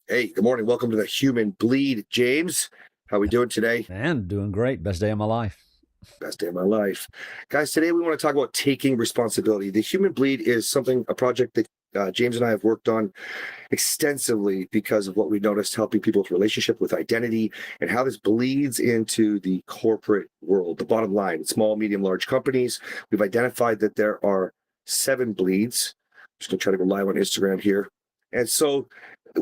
Hey, good morning. Welcome to the Human Bleed, James. How we doing today? Man, doing great. Best day of my life. Best day of my life. Guys, today we want to talk about taking responsibility. The Human Bleed is a project that James and I have worked on extensively because of what we noticed helping people with relationship, with identity, and how this bleeds into the corporate world. The bottom line, small, medium, large companies. We've identified that there are 7 bleeds. I'm just going to try to go live on Instagram here. And so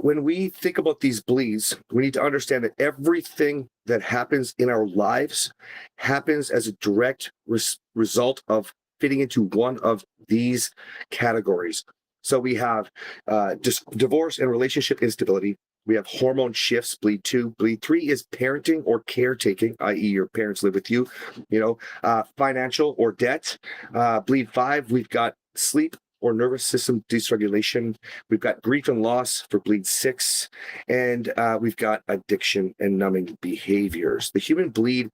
when we think about these bleeds, we need to understand that everything that happens in our lives happens as a direct result of fitting into one of these categories. So we have just divorce and relationship instability. We have hormone shifts, bleed 2. Bleed 3 is parenting or caretaking, i.e., your parents live with you, financial or debt. Bleed 5, we've got sleep or nervous system dysregulation. We've got grief and loss for bleed 6. And we've got addiction and numbing behaviors. The human bleed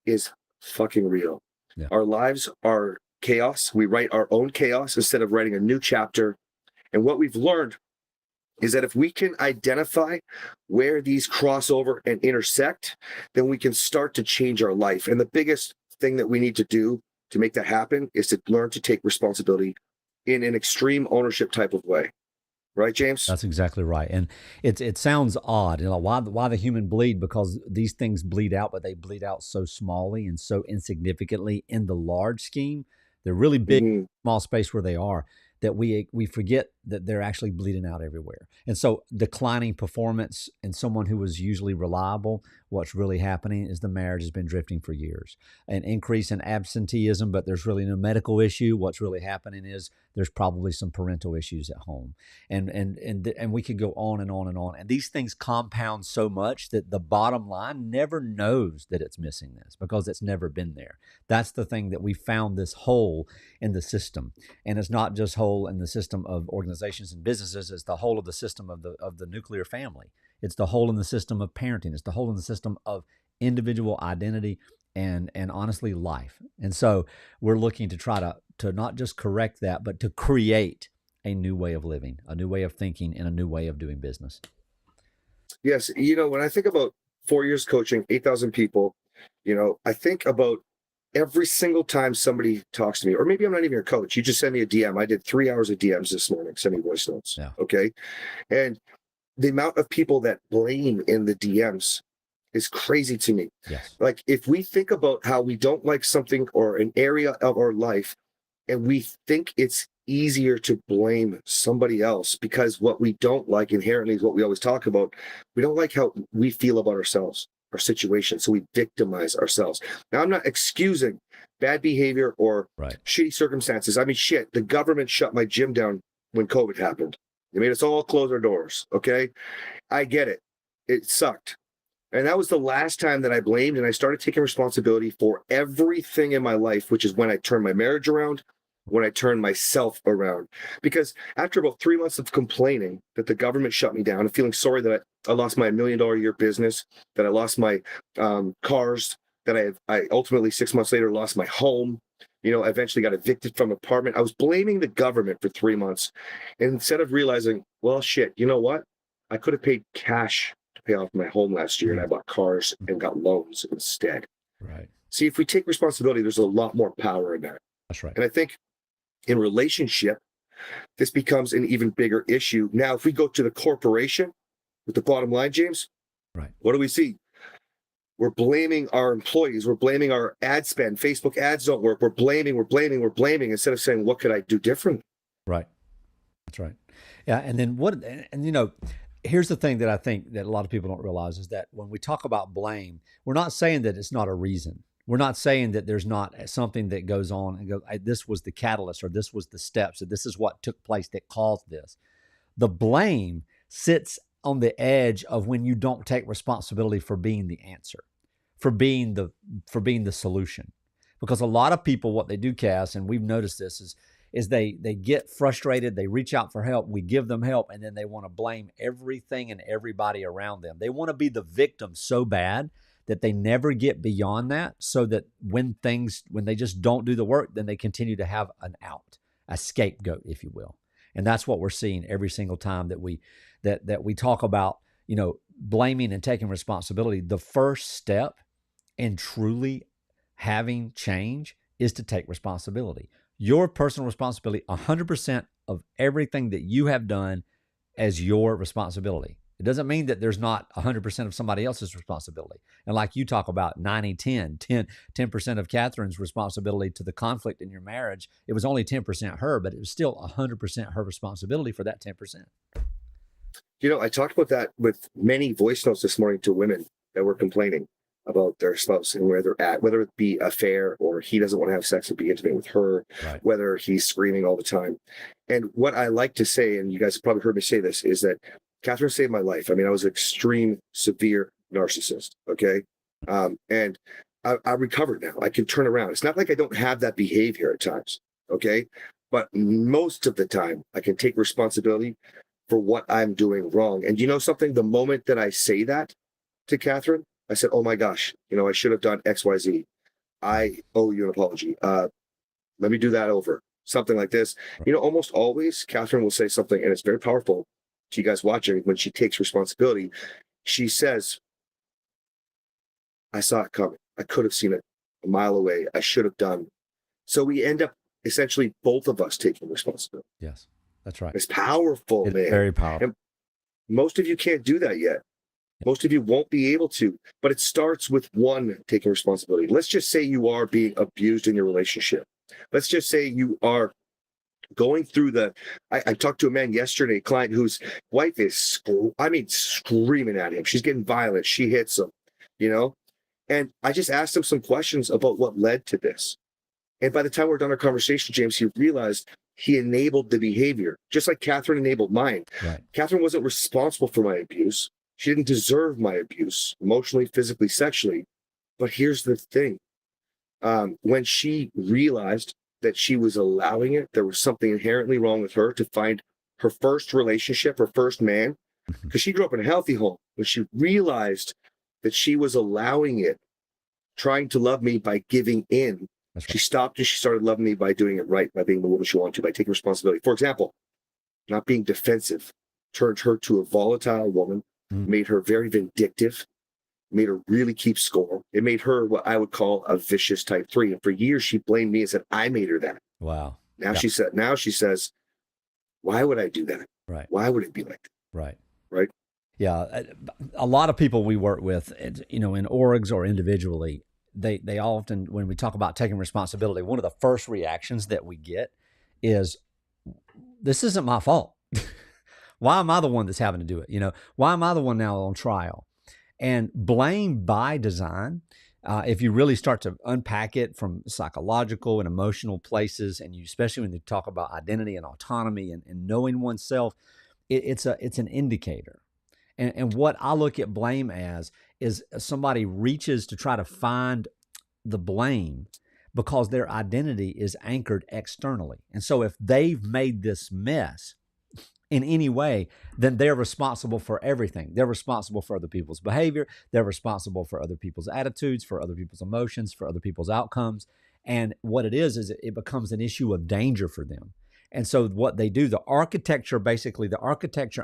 is fucking real. Yeah. Our lives are chaos. We write our own chaos instead of writing a new chapter. And what we've learned is that if we can identify where these cross over and intersect, then we can start to change our life. And the biggest thing that we need to do to make that happen is to learn to take responsibility in an extreme ownership type of way. Right, James? That's exactly right. And it sounds odd. Why the human bleed? Because these things bleed out, but they bleed out so smallly and so insignificantly in the large scheme. They're really big, Mm-hmm. small space where they are, that we forget that they're actually bleeding out everywhere. And so declining performance in someone who was usually reliable, what's really happening is the marriage has been drifting for years. An increase in absenteeism, but there's really no medical issue. What's really happening is there's probably some parental issues at home. And we could go on and on and on. And these things compound so much that the bottom line never knows that it's missing this because it's never been there. That's the thing, that we found this hole in the system. And it's not just hole in the system of organizations and businesses, it's the whole of the system of the nuclear family. It's the hole in the system of parenting. It's the hole in the system of individual identity and honestly life. And so we're looking to try to not just correct that, but to create a new way of living, a new way of thinking, and a new way of doing business. Yes. When I think about 4 years coaching, 8,000 people, I think about every single time somebody talks to me, or maybe I'm not even your coach, you just send me a DM. I did 3 hours of DMs this morning, sending voice notes. Yeah. Okay. And the amount of people that blame in the DMs is crazy to me. Yes. Like, if we think about how we don't like something or an area of our life, and we think it's easier to blame somebody else because what we don't like inherently is what we always talk about. We don't like how we feel about ourselves, our situation. So we victimize ourselves. Now, I'm not excusing bad behavior or Right. shitty circumstances. I mean, shit, the government shut my gym down when COVID happened. They made us all close our doors. Okay. I get it. It sucked. And that was the last time that I blamed, and I started taking responsibility for everything in my life, which is when I turned my marriage around, when I turned myself around. Because after about 3 months of complaining that the government shut me down and feeling sorry that I lost my $1 million a year business, that I lost my cars, that I ultimately 6 months later lost my home, I eventually got evicted from an apartment. I was blaming the government for 3 months. And instead of realizing, well, shit, you know what? I could have paid cash to pay off my home last year, and I bought cars and got loans instead. Right. See, if we take responsibility, there's a lot more power in that. That's right. And I think in relationship, this becomes an even bigger issue. Now, if we go to the corporation with the bottom line, James, Right. what do we see? We're blaming our employees. We're blaming our ad spend. Facebook ads don't work. We're blaming instead of saying, what could I do differently? Right. That's right. Yeah. And then here's the thing that I think that a lot of people don't realize is that when we talk about blame, we're not saying that it's not a reason. We're not saying that there's not something that goes on and go, this was the catalyst, or this was the steps, or this is what took place that caused this. The blame sits on the edge of when you don't take responsibility for being the answer, for being the solution. Because a lot of people, what they do, Cass, and we've noticed this, is they get frustrated, they reach out for help, we give them help, and then they want to blame everything and everybody around them. They want to be the victim so bad that they never get beyond that, so that when they just don't do the work, then they continue to have an out, a scapegoat, if you will. And that's what we're seeing every single time that we talk about blaming and taking responsibility, the first step in truly having change is to take responsibility. Your personal responsibility, 100% of everything that you have done as your responsibility. It doesn't mean that there's not 100% of somebody else's responsibility. And like you talk about 10% of Catherine's responsibility to the conflict in your marriage, it was only 10% her, but it was still 100% her responsibility for that 10%. I talked about that with many voice notes this morning to women that were complaining about their spouse and where they're at, whether it be affair or he doesn't want to have sex or be intimate with her, Right. whether he's screaming all the time. And what I like to say, and you guys have probably heard me say this, is that Catherine saved my life. I mean, I was an extreme, severe narcissist. Okay. And I recovered now. I can turn around. It's not like I don't have that behavior at times. Okay. But most of the time, I can take responsibility for what I'm doing wrong. And you know something? The moment that I say that to Catherine, I said, oh my gosh, I should have done X, Y, Z. I owe you an apology. Let me do that over. Something like this. Almost always Catherine will say something, and it's very powerful to you guys watching when she takes responsibility. She says, I saw it coming. I could have seen it a mile away. I should have done. So we end up essentially both of us taking responsibility. Yes, that's right. It's powerful, It's man. very powerful. And most of you can't do that yet. Most of you won't be able to, but it starts with one taking responsibility. Let's just say you are being abused in your relationship. Let's just say you are going through I talked to a man yesterday, a client whose wife is, screaming at him. She's getting violent. She hits him, and I just asked him some questions about what led to this. And by the time we're done our conversation, James, he realized he enabled the behavior, just like Catherine enabled mine. Right. Catherine wasn't responsible for my abuse. She didn't deserve my abuse, emotionally, physically, sexually. But here's the thing. When she realized that she was allowing it, there was something inherently wrong with her to find her first relationship, her first man, because she grew up in a healthy home. When she realized that she was allowing it, trying to love me by giving in, That's right. she stopped and she started loving me by doing it right, by being the woman she wanted to, by taking responsibility. For example, not being defensive turned her to a volatile woman, made her very vindictive, made her really keep score. It made her what I would call a vicious type 3. And for years, she blamed me and said, I made her that. Wow. Now she says, why would I do that? Right. Why would it be like that? Right. Right. Yeah. A lot of people we work with, in orgs or individually, they often, when we talk about taking responsibility, one of the first reactions that we get is, this isn't my fault. Why am I the one that's having to do it? Why am I the one now on trial? And blame by design, if you really start to unpack it from psychological and emotional places, and especially when you talk about identity and autonomy and knowing oneself, it's an indicator. And what I look at blame as is somebody reaches to try to find the blame because their identity is anchored externally. And so if they've made this mess in any way, then they're responsible for everything. They're responsible for other people's behavior. They're responsible for other people's attitudes, for other people's emotions, for other people's outcomes. And what it is it becomes an issue of danger for them. And so what they do, the architecture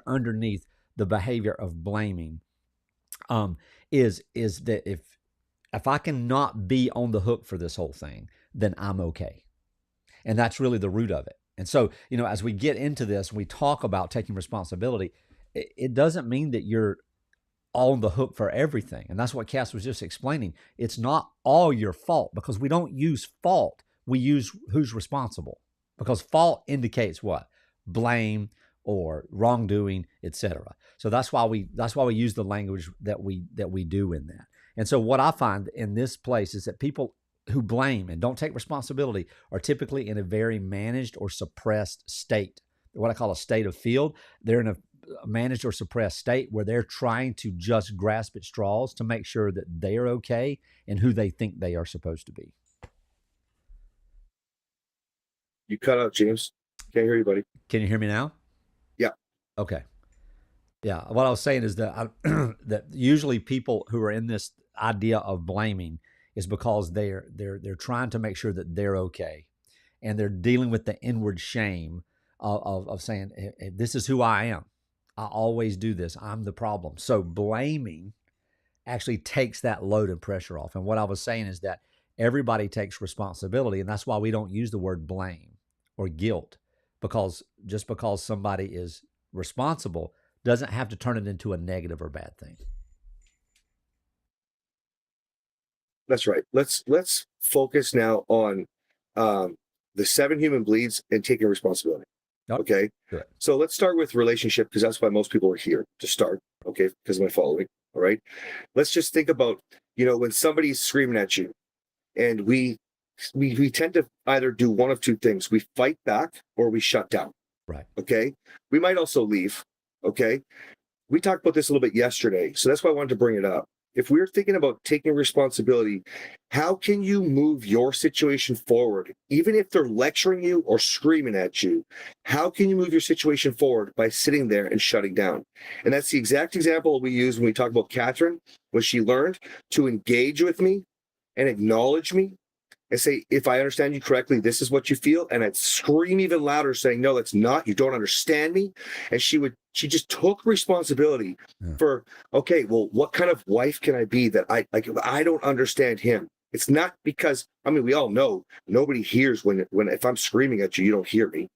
underneath the behavior of blaming is that if I cannot be on the hook for this whole thing, then I'm okay. And that's really the root of it. And so, as we get into this, we talk about taking responsibility. It doesn't mean that you're on the hook for everything. And that's what Cass was just explaining. It's not all your fault, because we don't use fault. We use who's responsible, because fault indicates what? Blame or wrongdoing, etc. So that's why we use the language that we do in that. And so what I find in this place is that people who blame and don't take responsibility are typically in a very managed or suppressed state, what I call a state of field. They're in a managed or suppressed state where they're trying to just grasp at straws to make sure that they're okay and who they think they are supposed to be. You cut out, James. Can't hear you, buddy. Can you hear me now? Yeah. Okay. Yeah. What I was saying is that that usually people who are in this idea of blaming is because they're trying to make sure that they're okay, and they're dealing with the inward shame of saying, hey, this is who I am. I always do this. I'm the problem. So blaming actually takes that load and pressure off. And what I was saying is that everybody takes responsibility. And that's why we don't use the word blame or guilt, because just because somebody is responsible doesn't have to turn it into a negative or bad thing. That's right. Let's focus now on the 7 human bleeds and taking responsibility. Yep. Okay. Good. So let's start with relationship, because that's why most people are here to start. Okay. Because of my following. All right. Let's just think about, when somebody's screaming at you, and we tend to either do one of two things. We fight back or we shut down. Right. Okay. We might also leave. Okay. We talked about this a little bit yesterday. So that's why I wanted to bring it up. If we're thinking about taking responsibility, how can you move your situation forward? Even if they're lecturing you or screaming at you, how can you move your situation forward by sitting there and shutting down? And that's the exact example we use when we talk about Catherine, when she learned to engage with me and acknowledge me and say, if I understand you correctly, this is what you feel. And I'd scream even louder saying, no, that's not, you don't understand me. And she just took responsibility for, okay, well, what kind of wife can I be that I don't understand him? It's not because, we all know nobody hears when if I'm screaming at you, you don't hear me.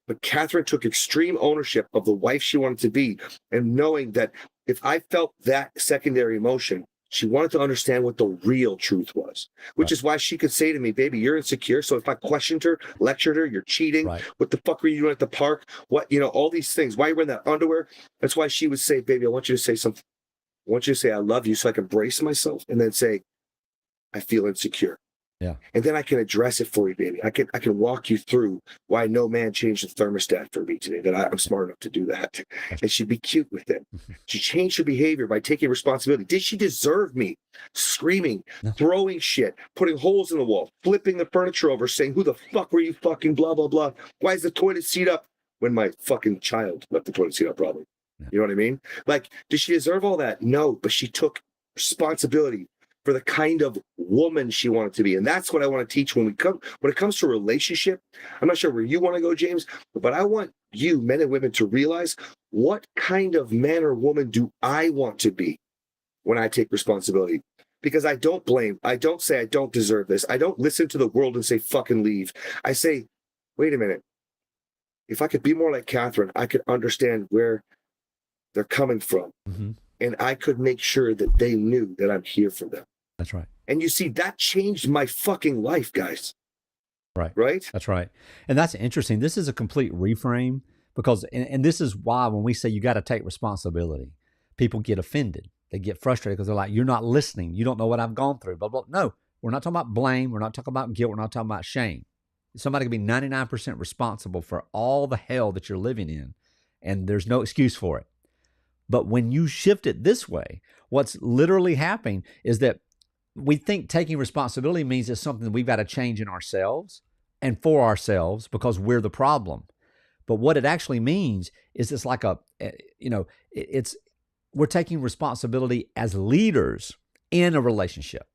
But Catherine took extreme ownership of the wife she wanted to be, and knowing that if I felt that secondary emotion, she wanted to understand what the real truth was, which is why she could say to me, baby, you're insecure. So if I questioned her, lectured her, you're cheating. Right. What the fuck were you doing at the park? What, all these things. Why are you wearing that underwear? That's why she would say, baby, I want you to say something. I want you to say, I love you, so I can brace myself, and then say, I feel insecure. Yeah. And then I can address it for you, baby. I can walk you through why no man changed the thermostat for me today, that I'm smart enough to do that. And she'd be cute with it. She changed her behavior by taking responsibility. Did she deserve me screaming, throwing shit, putting holes in the wall, flipping the furniture over, saying, who the fuck were you, fucking blah, blah, blah? Why is the toilet seat up? When my fucking child left the toilet seat up, probably. Yeah. You know what I mean? Like, did she deserve all that? No, but she took responsibility for the kind of woman she wanted to be. And that's what I want to teach when it comes to relationship. I'm not sure where you want to go, James, but I want you, men and women, to realize, what kind of man or woman do I want to be when I take responsibility? Because I don't blame. I don't say I don't deserve this. I don't listen to the world and say, fucking leave. I say, wait a minute. If I could be more like Catherine, I could understand where they're coming from. Mm-hmm. And I could make sure that they knew that I'm here for them. That's right. And you see, that changed my fucking life, guys. Right. Right? That's right. And that's interesting. This is a complete reframe, because, and this is why when we say you got to take responsibility, people get offended. They get frustrated because they're like, you're not listening. You don't know what I've gone through, blah, blah. No, we're not talking about blame. We're not talking about guilt. We're not talking about shame. Somebody can be 99% responsible for all the hell that you're living in, and there's no excuse for it. But when you shift it this way, what's literally happening is that we think taking responsibility means it's something that we've got to change in ourselves and for ourselves because we're the problem. But what it actually means is it's like we're taking responsibility as leaders in a relationship,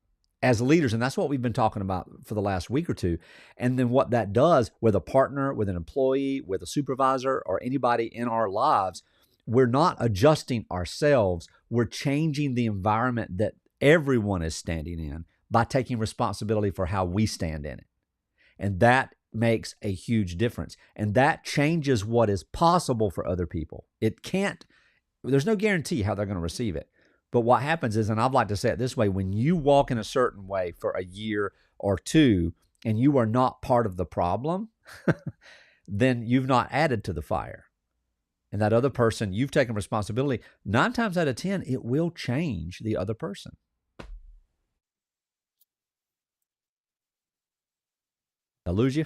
as leaders. And that's what we've been talking about for the last week or two. And then what that does with a partner, with an employee, with a supervisor, or anybody in our lives, we're not adjusting ourselves. We're changing the environment that everyone is standing in by taking responsibility for how we stand in it. And that makes a huge difference. And that changes what is possible for other people. There's no guarantee how they're going to receive it. But what happens is, and I'd like to say it this way, when you walk in a certain way for a year or two and you are not part of the problem, then you've not added to the fire. And that other person, you've taken responsibility. 9 times out of 10, it will change the other person. I lose you?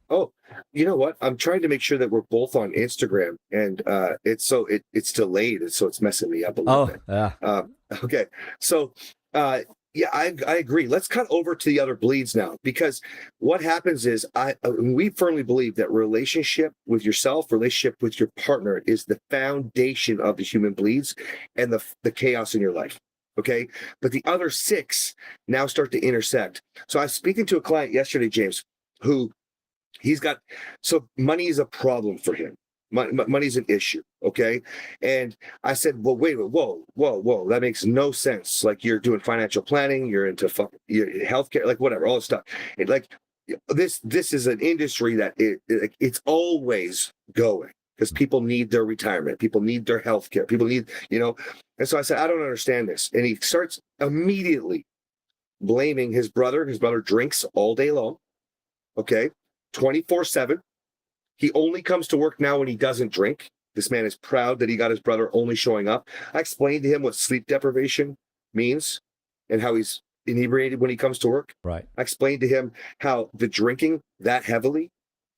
Oh, you know what? I'm trying to make sure that we're both on Instagram, and it's delayed, and so it's messing me up a little bit. Yeah. Okay. So, yeah, I agree. Let's cut over to the other bleeds now, because what happens is we firmly believe that relationship with yourself, relationship with your partner is the foundation of the human bleeds and the chaos in your life. Okay. But the other 6 now start to intersect. So I was speaking to a client yesterday, James, who so money is a problem for him. Money's an issue. Okay. And I said, well, wait, whoa. That makes no sense. Like, you're doing financial planning, you're into your healthcare, like whatever, all this stuff. Like, this is an industry that it's always going, because people need their retirement, people need their healthcare, people need, and so I said, I don't understand this. And he starts immediately blaming his brother. His brother drinks all day long. Okay. 24/7. He only comes to work now when he doesn't drink. This man is proud that he got his brother only showing up. I explained to him what sleep deprivation means and how he's inebriated when he comes to work. Right. I explained to him how the drinking that heavily,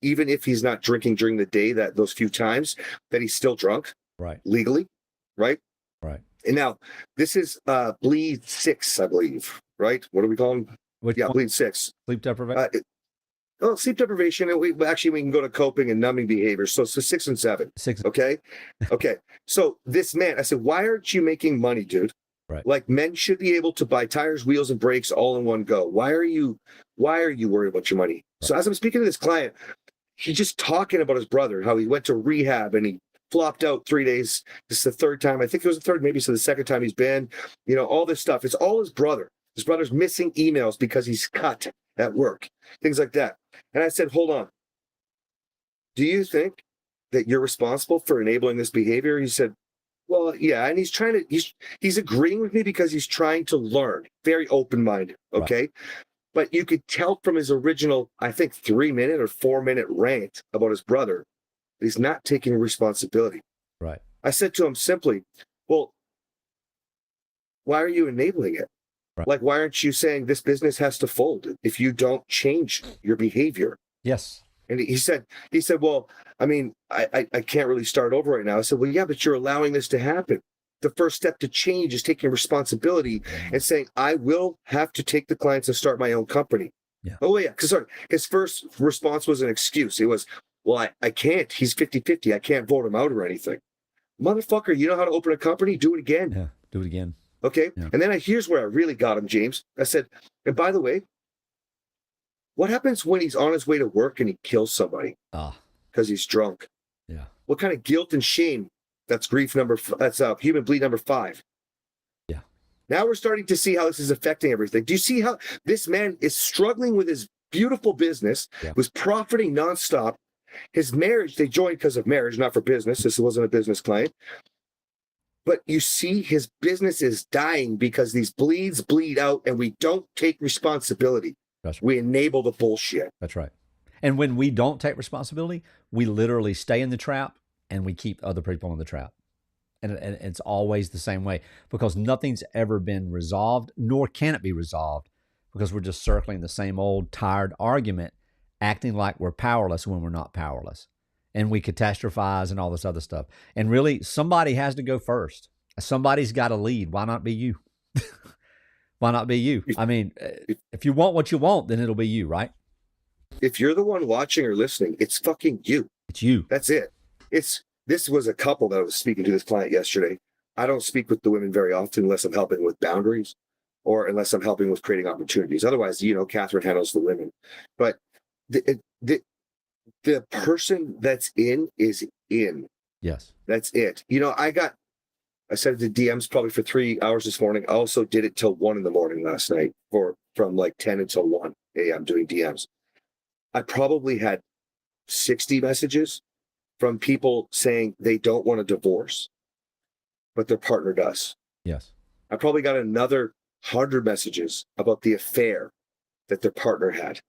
even if he's not drinking during the day, that those few times, that he's still drunk. Right. Legally. Right. Right. And now this is bleed 6, I believe. Right. What do we call him? Which yeah, one? bleed 6. Sleep deprivation. Sleep deprivation, and we can go to coping and numbing behaviors. So 6 and 7. 6. Okay. Okay. So this man, I said, why aren't you making money, dude? Right. Like, men should be able to buy tires, wheels, and brakes all in one go. Why are you worried about your money? Right. So as I'm speaking to this client, he's just talking about his brother, how he went to rehab and he flopped out 3 days. This is the third time. I think it was the third, maybe so the second time he's been, all this stuff. It's all his brother. His brother's missing emails because he's cut at work, things like that. And I said, hold on. Do you think that you're responsible for enabling this behavior? He said, well, yeah. And he's agreeing with me because he's trying to learn, very open-minded. Okay. Right. But you could tell from his original, I think 3-minute or 4-minute rant about his brother, that he's not taking responsibility. Right. I said to him simply, well, why are you enabling it? Right. Like, why aren't you saying this business has to fold if you don't change your behavior? Yes. And he said, well, I mean, I can't really start over right now. I said, well, yeah, but you're allowing this to happen. The first step to change is taking responsibility and saying, I will have to take the clients and start my own company. Yeah. Oh, yeah. Because his first response was an excuse. It was, well, I can't. He's 50-50. I can't vote him out or anything. Motherfucker, you know how to open a company? Do it again. Yeah, do it again. Okay. Yeah. And then here's where I really got him, James. I said, and by the way, what happens when he's on his way to work and he kills somebody? Because he's drunk. Yeah. What kind of guilt and shame? That's that's human bleed number 5. Yeah. Now we're starting to see how this is affecting everything. Do you see how this man is struggling with his beautiful business, was profiting nonstop? His marriage, they joined because of marriage, not for business. This wasn't a business client. But you see, his business is dying because these bleeds bleed out and we don't take responsibility. That's right. We enable the bullshit. That's right. And when we don't take responsibility, we literally stay in the trap and we keep other people in the trap. And it's always the same way because nothing's ever been resolved, nor can it be resolved because we're just circling the same old tired argument, acting like we're powerless when we're not powerless. And we catastrophize and all this other stuff. And really, somebody has to go first. Somebody's got to lead. Why not be you? Why not be you? I mean, if you want what you want, then it'll be you, right? If you're the one watching or listening, it's fucking you. It's you. That's it. This was a couple that I was speaking to this client yesterday. I don't speak with the women very often unless I'm helping with boundaries or unless I'm helping with creating opportunities. Otherwise, Catherine handles the women. But the person that's in is in. Yes. That's it. I sent it to DMs probably for 3 hours this morning. I also did it till 1 a.m. last night from like 10 until 1 a.m. doing DMs. I probably had 60 messages from people saying they don't want a divorce, but their partner does. Yes. I probably got another 100 messages about the affair that their partner had.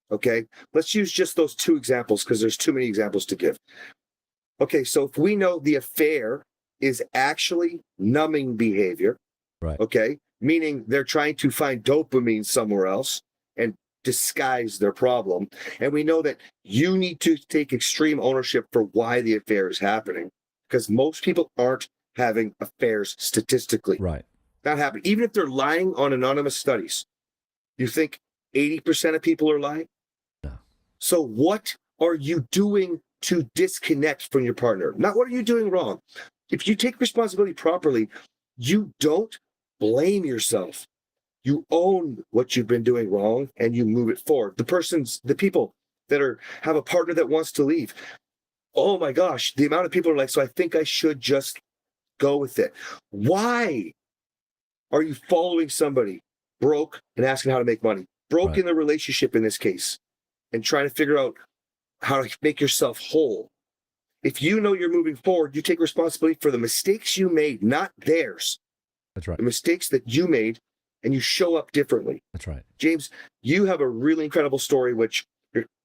Okay, let's use just those 2 examples because there's too many examples to give. Okay, so if we know the affair is actually numbing behavior, right? Okay, meaning they're trying to find dopamine somewhere else and disguise their problem. And we know that you need to take extreme ownership for why the affair is happening because most people aren't having affairs statistically. Right. Not happening. Even if they're lying on anonymous studies, you think 80% of people are lying? No. So what are you doing to disconnect from your partner? Not what are you doing wrong. If you take responsibility properly, you don't blame yourself. You own what you've been doing wrong and you move it forward. The people that have a partner that wants to leave, oh my gosh, the amount of people are like, so I think I should just go with it. Why are you following somebody broke and asking how to make money? Broke Right. in the relationship in this case, and trying to figure out how to make yourself whole. If you know you're moving forward, you take responsibility for the mistakes you made, not theirs. That's right. The mistakes that you made, and you show up differently. That's right. James, you have a really incredible story, which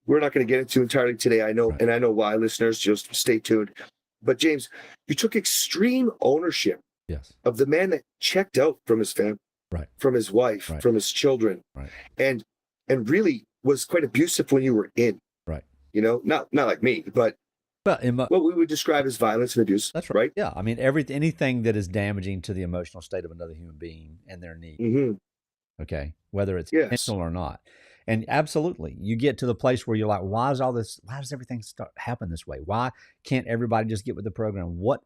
we're not going to get into entirely today. I know, Right. and I know why, listeners, just stay tuned. But James, you took extreme ownership Yes. of the man that checked out from his family, Right. from his wife, Right. from his children, Right. and really was quite abusive when you were in. Right. You know, not like me, but But what we would describe as violence and abuse. that's right. Yeah. I mean, anything that is damaging to the emotional state of another human being and their needs. Mm-hmm. Okay. Whether it's Yes. intentional or not. And absolutely, you get to the place where you're like, why does everything happen this way? Why can't everybody just get with the program? What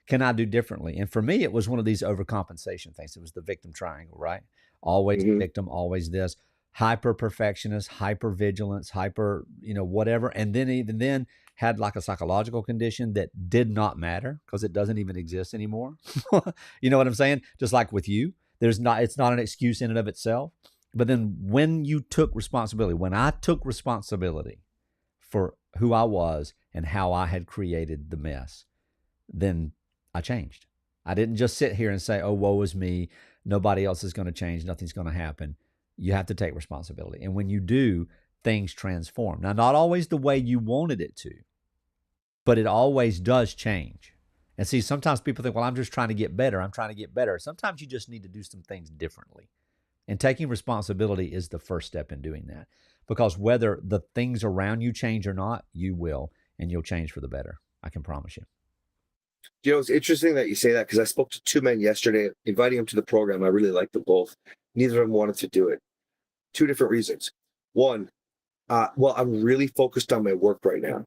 can I do differently? And for me, it was one of these overcompensation things. It was the victim triangle, right? Always Mhm. victim, always this, hyper perfectionist, hyper vigilance, hyper, whatever. And then even then had like a psychological condition that did not matter because it doesn't even exist anymore. You know what I'm saying? Just like with you, it's not an excuse in and of itself. But then when I took responsibility for who I was and how I had created the mess, then I changed. I didn't just sit here and say, oh, woe is me. Nobody else is going to change. Nothing's going to happen. You have to take responsibility. And when you do, things transform. Now, not always the way you wanted it to, but it always does change. And see, sometimes people think, well, I'm just trying to get better. I'm trying to get better. Sometimes you just need to do some things differently. And taking responsibility is the first step in doing that. Because whether the things around you change or not, you will, and you'll change for the better. I can promise you. You know, it's interesting that you say that because I spoke to two men yesterday, inviting them to the program. I really liked them both. Neither of them wanted to do it. Two different reasons. One, well, I'm really focused on my work right now.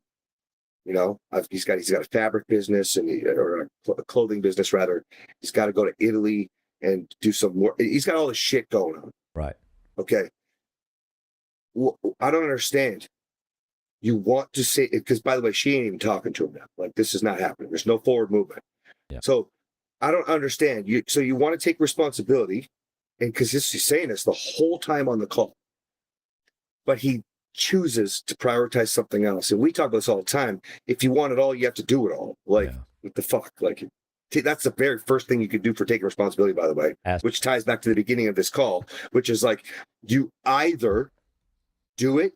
You know, he's got a fabric business or a clothing business rather. He's got to go to Italy and do some more. He's got all this shit going on. Right. Okay. Well, I don't understand. You want to say, because by the way, she ain't even talking to him now. Like, this is not happening. There's no forward movement. Yeah. So I don't understand. So you want to take responsibility, and because he's saying this the whole time on the call, but he chooses to prioritize something else. And we talk about this all the time. If you want it all, you have to do it all. Like, what the fuck? Like, that's the very first thing you could do for taking responsibility, by the way, which ties back to the beginning of this call, which is like, you either do it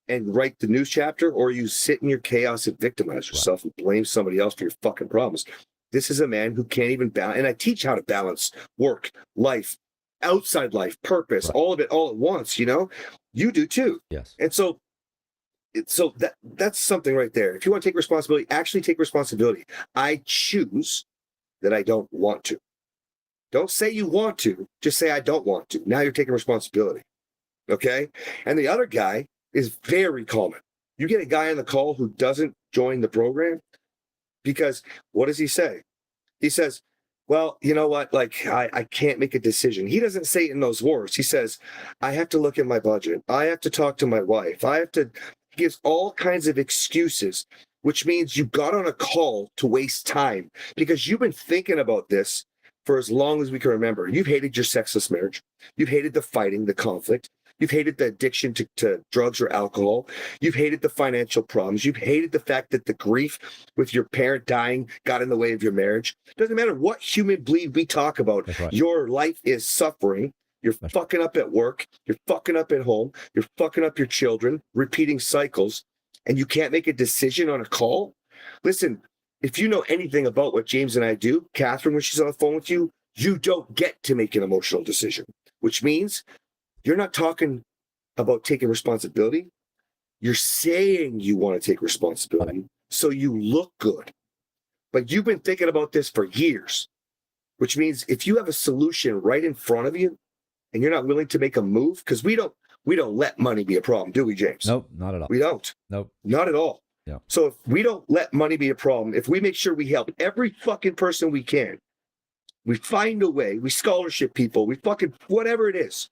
and write the news chapter, or you sit in your chaos and victimize yourself and blame somebody else for your fucking problems. This is a man who can't even balance, and I teach how to balance work, life, outside life, purpose, all of it all at once, you know? You do too. Yes. And so that's something right there. If you want to take responsibility, actually take responsibility. I choose that I don't want to. Don't say you want to, just say I don't want to. Now you're taking responsibility. Okay? And the other guy is very common. You get a guy on the call who doesn't join the program because what does he say? He says, well, you know what? Like, I can't make a decision. He doesn't say it in those words. He says, I have to look at my budget. I have to talk to my wife. He gives all kinds of excuses, which means you got on a call to waste time because you've been thinking about this for as long as we can remember. You've hated your sexless marriage. You've hated the fighting, the conflict. You've hated the addiction to drugs or alcohol. You've hated the financial problems. You've hated the fact that the grief with your parent dying got in the way of your marriage. Doesn't matter what human bleed we talk about. Right. Your life is suffering. You're fucking up at work. You're fucking up at home. You're fucking up your children, repeating cycles, and you can't make a decision on a call. Listen, if you know anything about what James and I do, Catherine, when she's on the phone with you, you don't get to make an emotional decision, which means you're not talking about taking responsibility. You're saying you want to take responsibility so you look good. But you've been thinking about this for years, which means if you have a solution right in front of you and you're not willing to make a move, because we don't let money be a problem, do we, James? Nope, not at all. We don't. Nope. Not at all. Yeah. So if we don't let money be a problem, if we make sure we help every fucking person we can, we find a way, we scholarship people, we fucking whatever it is,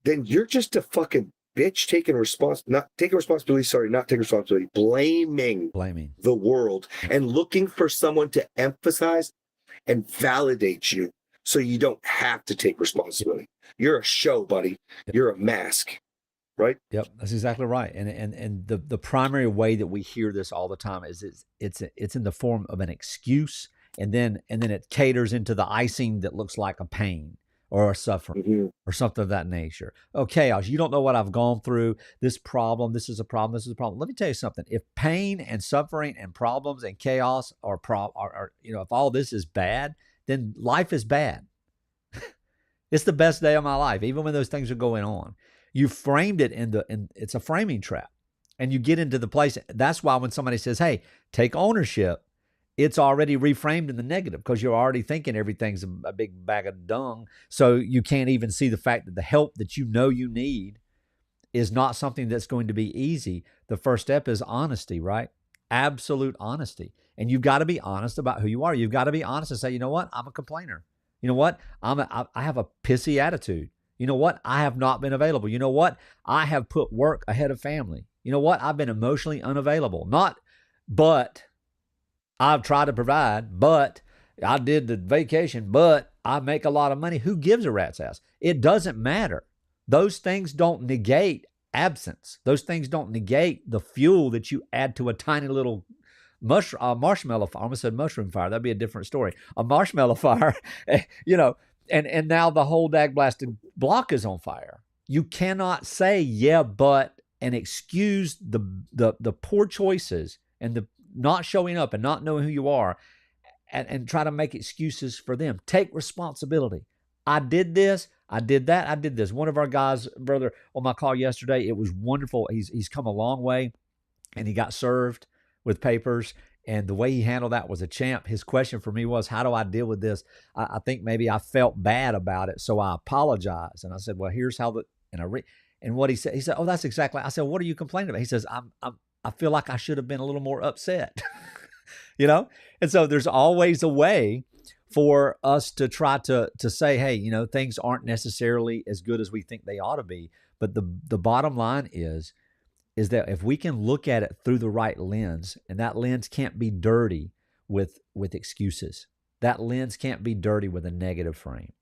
then you're just a fucking bitch not taking responsibility, blaming the world and looking for someone to emphasize and validate you so you don't have to take responsibility. You're a show, buddy. You're a mask, right? Yep, that's exactly right. And the primary way that we hear this all the time is it's in the form of an excuse, and then it caters into the icing that looks like a pain or a suffering or something of that nature. Oh, chaos. You don't know what I've gone through. This is a problem. This is a problem. Let me tell you something. If pain and suffering and problems and chaos are if all this is bad, then life is bad. It's the best day of my life, even when those things are going on. You framed it in it's a framing trap. And you get into the place. That's why when somebody says, hey, take ownership, it's already reframed in the negative because you're already thinking everything's a big bag of dung. So you can't even see the fact that the help that you know you need is not something that's going to be easy. The first step is honesty, right? Absolute honesty. And you've got to be honest about who you are. You've got to be honest and say, you know what? I'm a complainer. You know what? I have a pissy attitude. You know what? I have not been available. You know what? I have put work ahead of family. You know what? I've been emotionally unavailable. But I've tried to provide, but I did the vacation, but I make a lot of money. Who gives a rat's ass? It doesn't matter. Those things don't negate absence. Those things don't negate the fuel that you add to a tiny little marshmallow fire. I almost said mushroom fire. That'd be a different story. A marshmallow fire, and now the whole dag blasted block is on fire. You cannot say, yeah, but, and excuse the poor choices and the not showing up and not knowing who you are and try to make excuses for them. Take responsibility. I did this. I did that. I did this. One of our guys, brother, on my call yesterday, it was wonderful. He's come a long way, and he got served with papers, and the way he handled that was a champ. His question for me was, how do I deal with this? I think maybe I felt bad about it, so I apologized. And I said, well, here's how and what he said, oh, that's exactly. I said, what are you complaining about? He says, I feel like I should have been a little more upset, And so there's always a way for us to try to say, hey, things aren't necessarily as good as we think they ought to be. But the bottom line is that if we can look at it through the right lens, and that lens can't be dirty with excuses. That lens can't be dirty with a negative frame.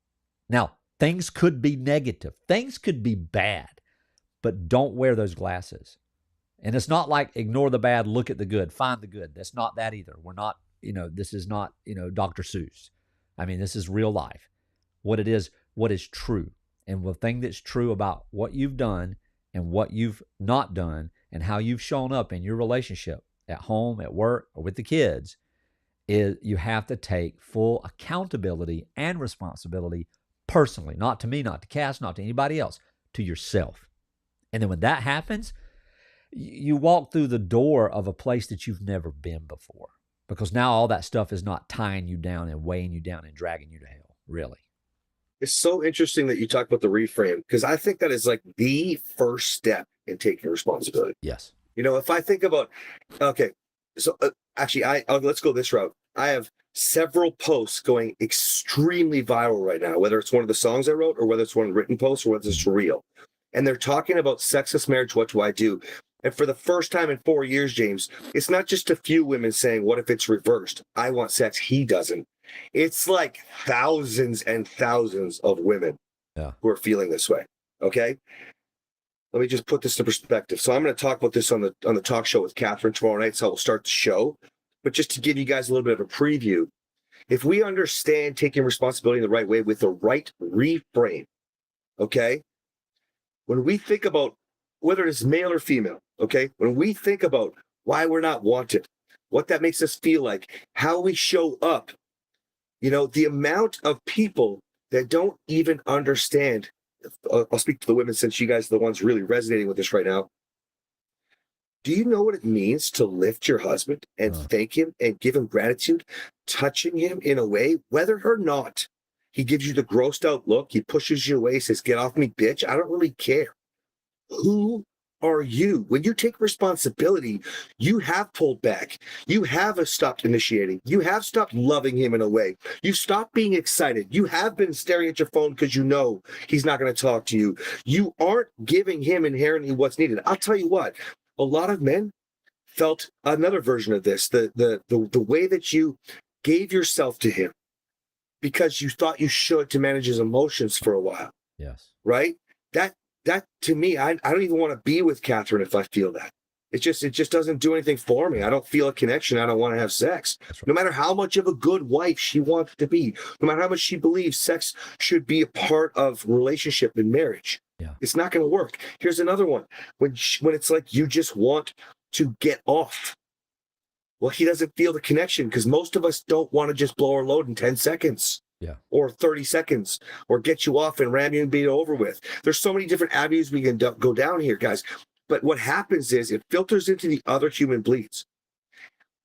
Now, things could be negative. Things could be bad, but don't wear those glasses. And it's not like ignore the bad, look at the good, find the good. That's not that either. We're not, this is not, Dr. Seuss. I mean, this is real life. What is true. And the thing that's true about what you've done and what you've not done and how you've shown up in your relationship at home, at work, or with the kids is you have to take full accountability and responsibility personally, not to me, not to Cass, not to anybody else, to yourself. And then when that happens, you walk through the door of a place that you've never been before, because now all that stuff is not tying you down and weighing you down and dragging you to hell, really. It's so interesting that you talk about the reframe, because I think that is like the first step in taking responsibility. Yes. If I think about, okay, so actually, let's go this route. I have several posts going extremely viral right now, whether it's one of the songs I wrote or whether it's one written post or whether it's real. And they're talking about sexless marriage. What do I do? And for the first time in 4 years, James, it's not just a few women saying, what if it's reversed? I want sex. He doesn't. It's like thousands and thousands of women who are feeling this way. Okay. Let me just put this in perspective. So I'm going to talk about this on the talk show with Catherine tomorrow night. So we'll start the show. But just to give you guys a little bit of a preview, if we understand taking responsibility in the right way with the right reframe, okay, when we think about whether it's male or female, okay, when we think about why we're not wanted, what that makes us feel like, how we show up, the amount of people that don't even understand. I'll speak to the women since you guys are the ones really resonating with this right now. Do you know what it means to lift your husband and thank him and give him gratitude, touching him in a way, whether or not he gives you the grossed out look, he pushes you away, says, get off me, bitch. I don't really care. Who are you. When you take responsibility, you have pulled back. You have stopped initiating. You have stopped loving him in a way. You stopped being excited. You have been staring at your phone because you know he's not going to talk to you. You aren't giving him inherently what's needed. I'll tell you what, a lot of men felt another version of this, the way that you gave yourself to him because you thought you should to manage his emotions for a while. Yes. Right? That to me, I don't even want to be with Catherine if I feel that. It just doesn't do anything for me. I don't feel a connection. I don't want to have sex. That's right. No matter how much of a good wife she wants to be, no matter how much she believes sex should be a part of relationship and marriage. Yeah. It's not going to work. Here's another one. When it's like you just want to get off. Well, he doesn't feel the connection because most of us don't want to just blow our load in 10 seconds. Yeah. Or 30 seconds, or get you off and ram you and be over with. There's so many different avenues we can go down here, guys. But what happens is it filters into the other human bleeds.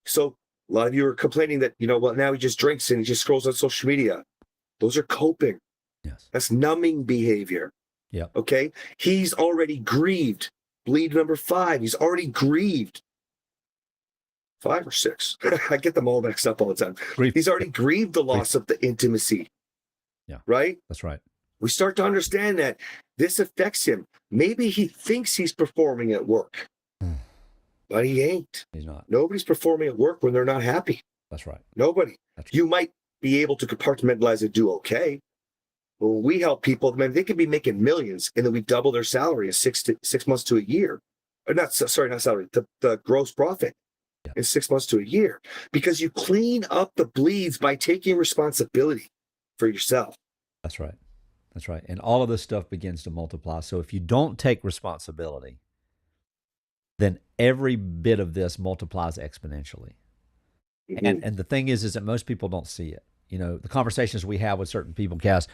So a lot of you are complaining that, well, now he just drinks and he just scrolls on social media. Those are coping. Yes. That's numbing behavior. Yeah. Okay. He's already grieved. Bleed number 5. He's already grieved. 5 or 6. I get them all mixed up all the time. He's already grieved the loss of the intimacy. Yeah. Right? That's right. We start to understand that this affects him. Maybe he thinks he's performing at work, but he ain't. He's not. Nobody's performing at work when they're not happy. That's right. Nobody. That's You might be able to compartmentalize and do okay. But when we help people, man, they could be making millions and then we double their salary in 6 months to a year. Or not salary, the gross profit. Yeah. In 6 months to a year, because you clean up the bleeds by taking responsibility for yourself. That's right. That's right. And all of this stuff begins to multiply. So if you don't take responsibility, then every bit of this multiplies exponentially. Mm-hmm. And the thing is that most people don't see it. The conversations we have with certain people, Cass,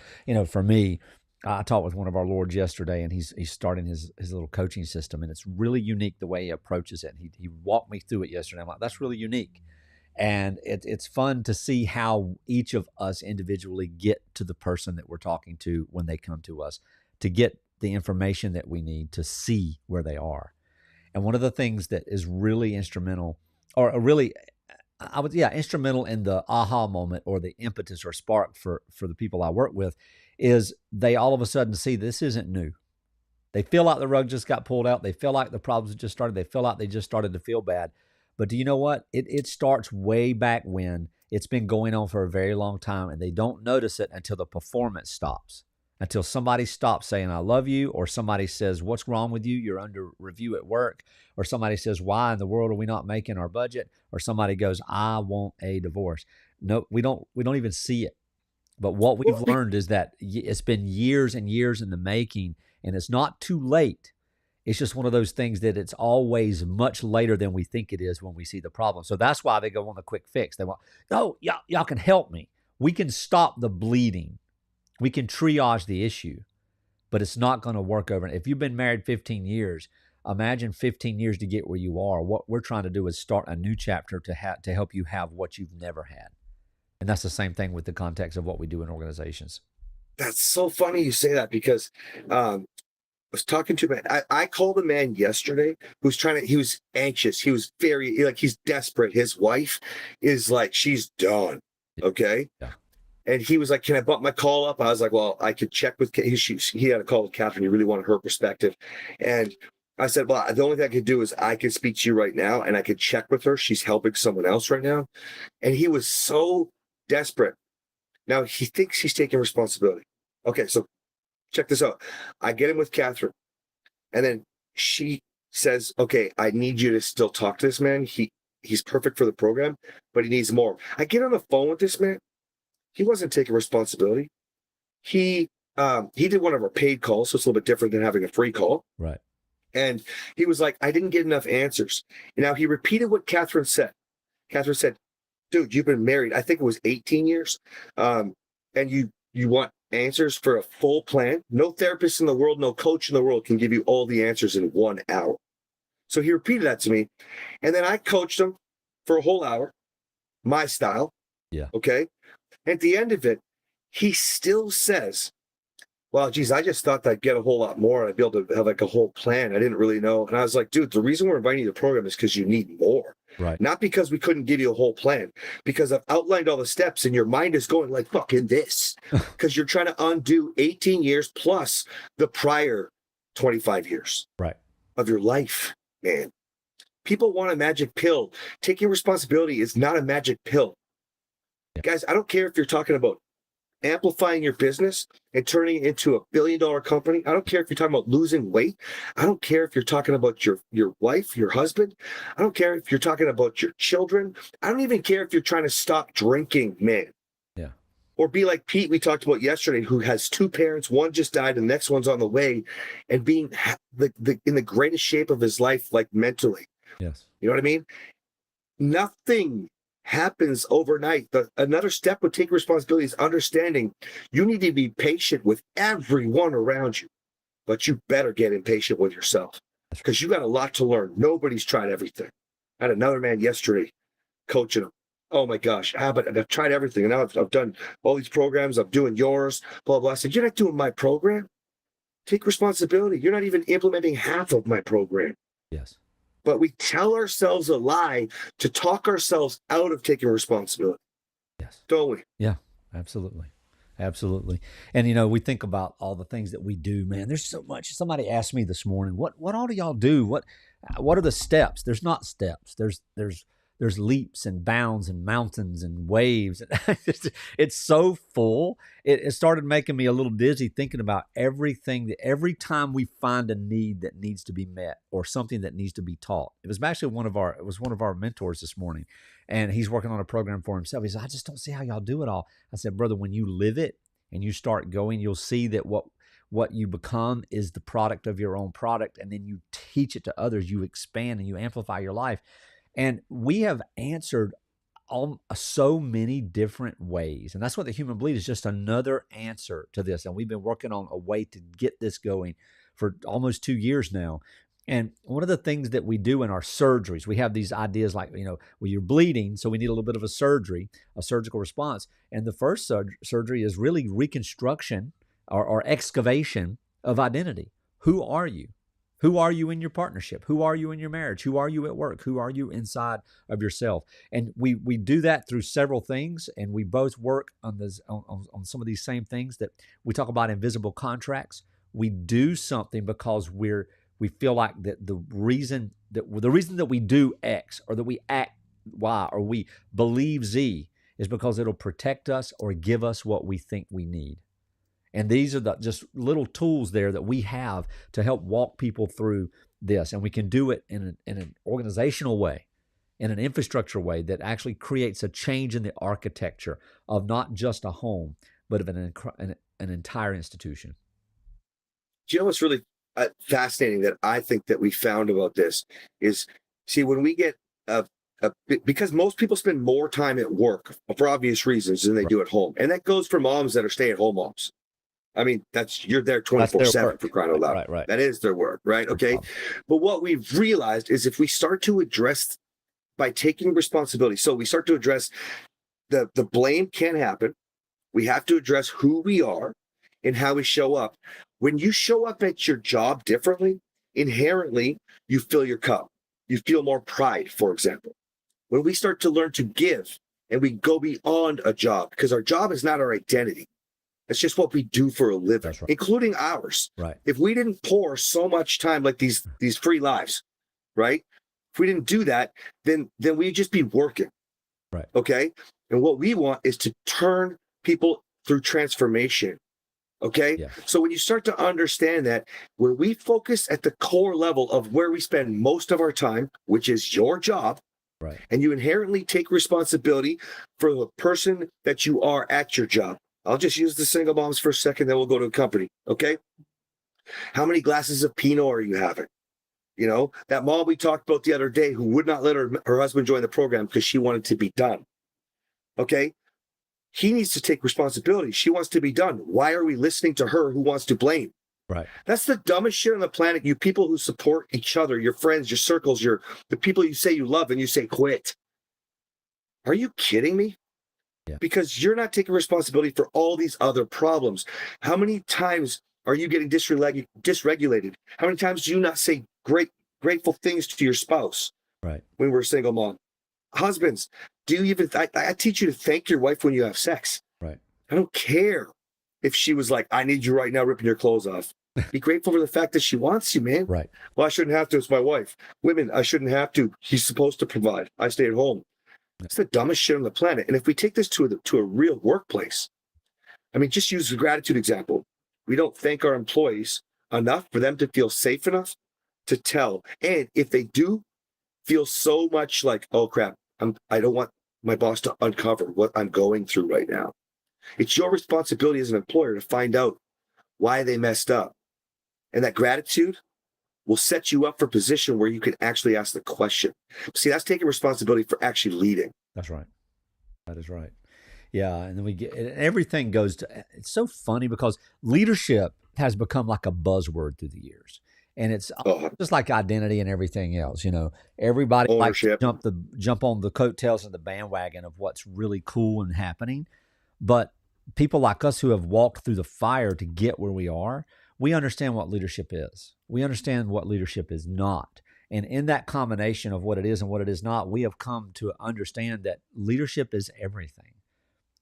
for me, I talked with one of our lords yesterday, and he's starting his little coaching system, and it's really unique the way he approaches it. And he walked me through it yesterday. I'm like, that's really unique. And it's fun to see how each of us individually get to the person that we're talking to when they come to us, to get the information that we need to see where they are. And one of the things that is really instrumental, or really, instrumental in the aha moment or the impetus or spark for the people I work with, is they all of a sudden see this isn't new. They feel like the rug just got pulled out. They feel like the problems just started. They feel like they just started to feel bad. But do you know what? It starts way back when. It's been going on for a very long time, and they don't notice it until the performance stops, until somebody stops saying, I love you, or somebody says, what's wrong with you? You're under review at work. Or somebody says, why in the world are we not making our budget? Or somebody goes, I want a divorce. No, we don't even see it. But what we've learned is that it's been years and years in the making, and it's not too late. It's just one of those things that it's always much later than we think it is when we see the problem. So that's why they go on the quick fix. They want, no, y'all can help me. We can stop the bleeding. We can triage the issue, but it's not going to work over. If you've been married 15 years, imagine 15 years to get where you are. What we're trying to do is start a new chapter to help you have what you've never had. And that's the same thing with the context of what we do in organizations. That's so funny you say that, because I was talking to a man. I called a man yesterday who's he was anxious. He was very, he's desperate. His wife is like, she's done. Okay. Yeah. And he was like, can I bump my call up? I was like, well, I could check with, he had a call with Catherine. He really wanted her perspective. And I said, well, the only thing I could do is I could speak to you right now and I could check with her. She's helping someone else right now. And he was so desperate. Now he thinks he's taking responsibility. Okay, so check this out. I get him with Catherine, and then she says, okay, I need you to still talk to this man. He's perfect for the program, but he needs more. I get on the phone with this man. He wasn't taking responsibility. He did one of our paid calls, so it's a little bit different than having a free call. Right. And he was like, I didn't get enough answers. And now he repeated what Catherine said. Catherine said, dude, you've been married, I think it was 18 years. And you want answers for a full plan? No therapist in the world, no coach in the world can give you all the answers in 1 hour. So he repeated that to me. And then I coached him for a whole hour, my style. Yeah. Okay. At the end of it, he still says, Well, geez, I just thought that I'd get a whole lot more. And I'd be able to have like a whole plan. I didn't really know. And I was like, dude, the reason we're inviting you to the program is because you need more. Right. Not because we couldn't give you a whole plan, because I've outlined all the steps and your mind is going like fucking this. Because you're trying to undo 18 years plus the prior 25 years Right. of your life, man. People want a magic pill. Taking responsibility is not a magic pill. Yeah. Guys, I don't care if you're talking about amplifying your business and turning it into a billion-dollar company. I don't care if you're talking about losing weight. I don't care if you're talking about your wife, your husband. I don't care if you're talking about your children. I don't even care if you're trying to stop drinking, man. Yeah. Or be like Pete we talked about yesterday, who has two parents. One just died, and the next one's on the way, and being in the greatest shape of his life, like mentally. Yes. You know what I mean? Nothing happens overnight. Another step with taking responsibility is understanding you need to be patient with everyone around you, but you better get impatient with yourself because you got a lot to learn. Nobody's tried everything. I had another man yesterday coaching him. Oh my gosh, but I've tried everything. And now I've done all these programs. I'm doing yours, blah, blah. I said, you're not doing my program. Take responsibility. You're not even implementing half of my program. Yes. But we tell ourselves a lie to talk ourselves out of taking responsibility. Yes. Don't we? Yeah, absolutely. Absolutely. And, you know, we think about all the things that we do, man. There's so much. Somebody asked me this morning, what all do y'all do? What are the steps? There's not steps. There's leaps and bounds and mountains and waves. It's so full. It started making me a little dizzy thinking about everything that every time we find a need that needs to be met or something that needs to be taught. It was actually one of our mentors this morning, and he's working on a program for himself. He said, I just don't see how y'all do it all. I said, brother, when you live it and you start going, you'll see that what you become is the product of your own product, and then you teach it to others. You expand and you amplify your life. And we have answered so many different ways. And that's what the human bleed is, just another answer to this. And we've been working on a way to get this going for almost 2 years now. And one of the things that we do in our surgeries, we have these ideas like, you know, well, you're bleeding, so we need a little bit of a surgical response. And the first surgery is really reconstruction or excavation of identity. Who are you? Who are you in your partnership? Who are you in your marriage? Who are you at work? Who are you inside of yourself? And we do that through several things, and we both work on this on some of these same things that we talk about, invisible contracts. We do something because we feel like that the reason that we do X or that we act Y or we believe Z is because it'll protect us or give us what we think we need. And these are the just little tools there that we have to help walk people through this. And we can do it in an organizational way, in an infrastructure way that actually creates a change in the architecture of not just a home, but of an entire institution. Do you know what's really fascinating that I think that we found about this is, see, when we get because most people spend more time at work for obvious reasons than they do at home. And that goes for moms that are stay-at-home moms. I mean, you're there 24/7 for crying out loud. Right. That is their work, right? Okay. But what we've realized is if we start to address by taking responsibility, so we start to address the blame can happen. We have to address who we are and how we show up. When you show up at your job differently, inherently, you fill your cup. You feel more pride, for example. When we start to learn to give and we go beyond a job, because our job is not our identity. It's just what we do for a living, right. Including ours. Right. If we didn't pour so much time like these free lives, right? If we didn't do that, then we'd just be working. Right. Okay. And what we want is to turn people through transformation. Okay. Yeah. So when you start to understand that, when we focus at the core level of where we spend most of our time, which is your job, right, and you inherently take responsibility for the person that you are at your job. I'll just use the single moms for a second, then we'll go to a company, okay? How many glasses of Pinot are you having? You know, that mom we talked about the other day who would not let her husband join the program because she wanted to be done, okay? He needs to take responsibility. She wants to be done. Why are we listening to her who wants to blame? Right. That's the dumbest shit on the planet. You people who support each other, your friends, your circles, the people you say you love and you say quit. Are you kidding me? Yeah. because you're not taking responsibility for all these other problems. How many times are you getting dysregulated? How many times do you not say grateful things to your spouse Right. when we're a single mom? Husbands, do you even, I teach you to thank your wife when you have sex. Right. I don't care if she was like, I need you right now ripping your clothes off. Be grateful for the fact that she wants you, man. Right. Well, I shouldn't have to. It's my wife. Women, I shouldn't have to. He's supposed to provide. I stay at home. It's the dumbest shit on the planet. And if we take this to a real workplace, I mean, just use the gratitude example. We don't thank our employees enough for them to feel safe enough to tell. And if they do feel so much like, oh crap, I don't want my boss to uncover what I'm going through right now. It's your responsibility as an employer to find out why they messed up. And that gratitude will set you up for a position where you can actually ask the question. See, that's taking responsibility for actually leading. That's right. That is right. Yeah, and then we get everything goes to. It's so funny because leadership has become like a buzzword through the years, and it's just like identity and everything else. You know, everybody likes to jump on the coattails of the bandwagon of what's really cool and happening, but people like us who have walked through the fire to get where we are, we understand what leadership is. We understand what leadership is not. And in that combination of what it is and what it is not, we have come to understand that leadership is everything.